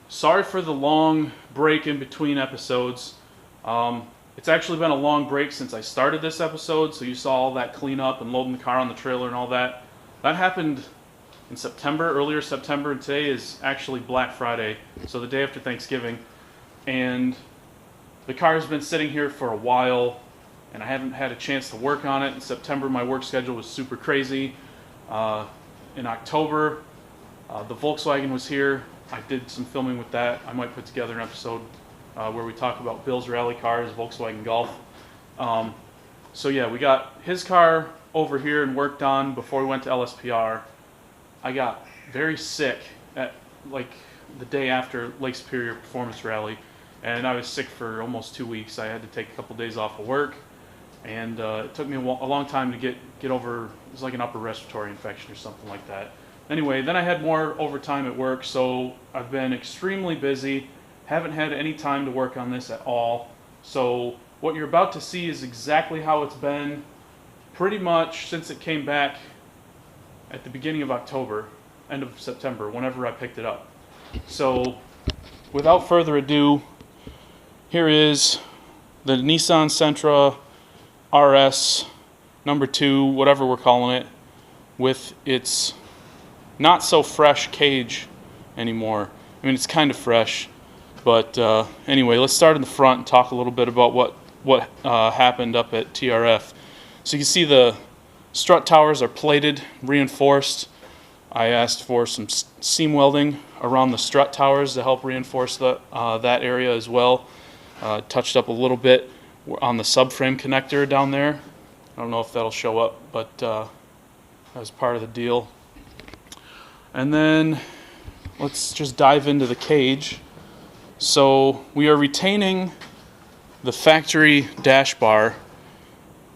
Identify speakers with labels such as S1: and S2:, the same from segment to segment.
S1: Sorry for the long break in between episodes. It's actually been a long break since I started this episode, so you saw all that cleanup and loading the car on the trailer and all that. That happened in September, earlier September, and today is actually Black Friday, so the day after Thanksgiving. And the car has been sitting here for a while, and I haven't had a chance to work on it. In September, my work schedule was super crazy. In October, the Volkswagen was here. I did some filming with that. I might put together an episode where we talk about Bill's rally cars, Volkswagen Golf. So yeah, we got his car over here and worked on before we went to LSPR. I got very sick at like the day after Lake Superior Performance Rally, and I was sick for almost 2 weeks. I had to take a couple days off of work, and it took me a long time to get over. It was like an upper respiratory infection or something like that. Anyway, then I had more overtime at work, so I've been extremely busy. Haven't had any time to work on this at all. So what you're about to see is exactly how it's been pretty much since it came back at the beginning of October, end of September, whenever I picked it up. So without further ado, here is the Nissan Sentra RS number 2, whatever we're calling it, with its not so fresh cage anymore. I mean, it's kind of fresh, but anyway, let's start in the front and talk a little bit about what happened up at TRF. So you can see the strut towers are plated, reinforced. I asked for some seam welding around the strut towers to help reinforce that area as well. Touched up a little bit on the subframe connector down there. I don't know if that'll show up, but that was part of the deal. And then let's just dive into the cage. So we are retaining the factory dash bar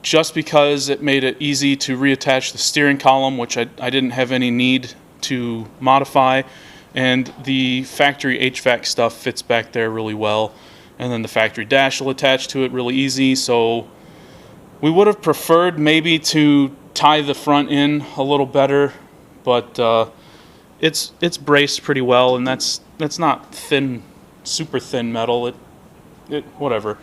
S1: just because it made it easy to reattach the steering column, which I didn't have any need to modify, and the factory HVAC stuff fits back there really well, and then the factory dash will attach to it really easy. So we would have preferred maybe to tie the front in a little better, but it's braced pretty well, and that's not thin, super thin metal. It whatever.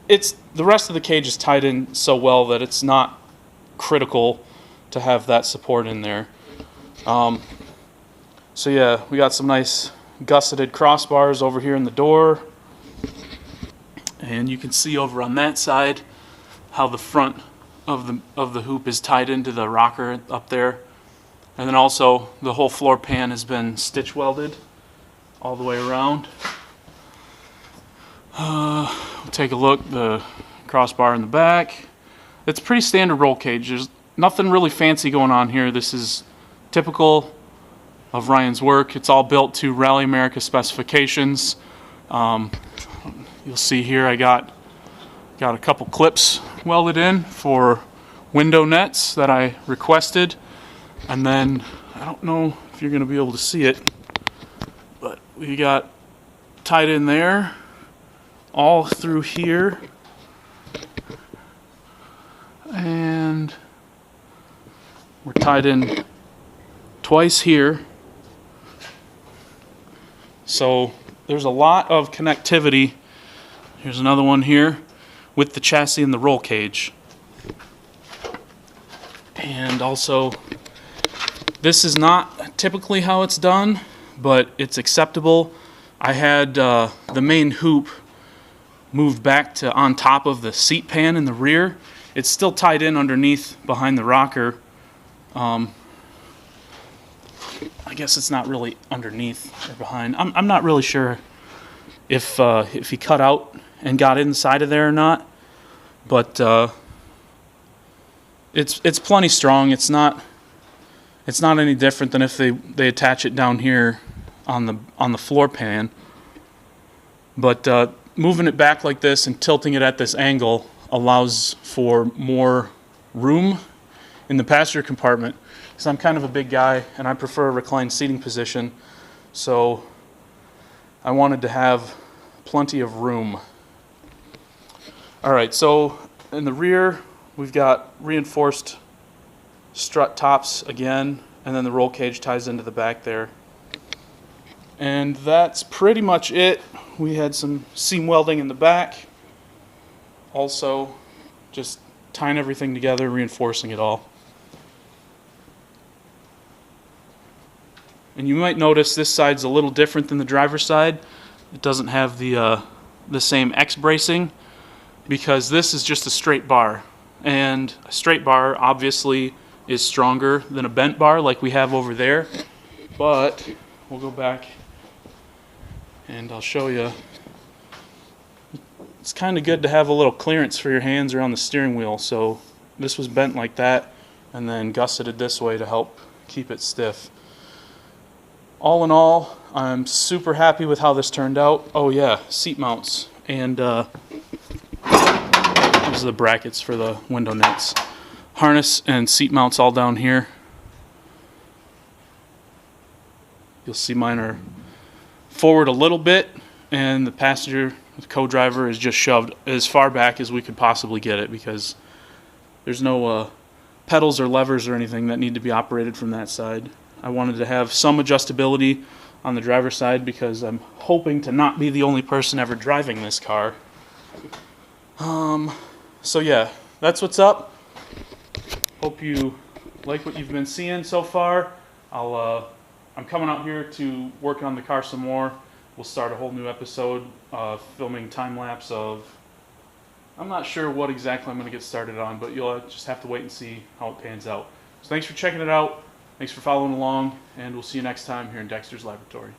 S1: It's the rest of the cage is tied in so well that it's not critical to have that support in there. So yeah, we got some nice gusseted crossbars over here in the door, and you can see over on that side how the front of the hoop is tied into the rocker up there. And then also the whole floor pan has been stitch welded all the way around. We'll take a look, the crossbar in the back. It's a pretty standard roll cage. There's nothing really fancy going on here. This is typical of Ryan's work. It's all built to Rally America specifications. You'll see here I got a couple clips welded in for window nets that I requested. And then, I don't know if you're going to be able to see it, but we got tied in there, all through here, and we're tied in twice here. So there's a lot of connectivity. Here's another one here with the chassis and the roll cage. And also, this is not typically how it's done, but it's acceptable. I had the main hoop moved back to on top of the seat pan in the rear. It's still tied in underneath behind the rocker. I guess it's not really underneath or behind. I'm not really sure if he cut out and got inside of there or not, but it's plenty strong. It's not any different than if they attach it down here on the floor pan. But moving it back like this and tilting it at this angle allows for more room in the passenger compartment, because I'm kind of a big guy and I prefer a reclined seating position, so I wanted to have plenty of room. Alright, so in the rear we've got reinforced strut tops again, and then the roll cage ties into the back there. And that's pretty much it. We had some seam welding in the back. Also, just tying everything together, reinforcing it all. And you might notice this side's a little different than the driver's side. It doesn't have the same X bracing because this is just a straight bar. And a straight bar obviously is stronger than a bent bar like we have over there. But we'll go back and I'll show you. It's kind of good to have a little clearance for your hands around the steering wheel. So this was bent like that and then gusseted this way to help keep it stiff. All in all, I'm super happy with how this turned out. Oh yeah, seat mounts. And these are the brackets for the window nets. Harness and seat mounts all down here. You'll see mine are forward a little bit, and the passenger, the co-driver, is just shoved as far back as we could possibly get it because there's no pedals or levers or anything that need to be operated from that side. I wanted to have some adjustability on the driver's side because I'm hoping to not be the only person ever driving this car. So yeah, that's what's up. Hope you like what you've been seeing so far. I'm coming out here to work on the car some more. We'll start a whole new episode, filming time lapse of. I'm not sure what exactly I'm going to get started on, but you'll just have to wait and see how it pans out. So thanks for checking it out. Thanks for following along, and we'll see you next time here in Dexter's Laboratory.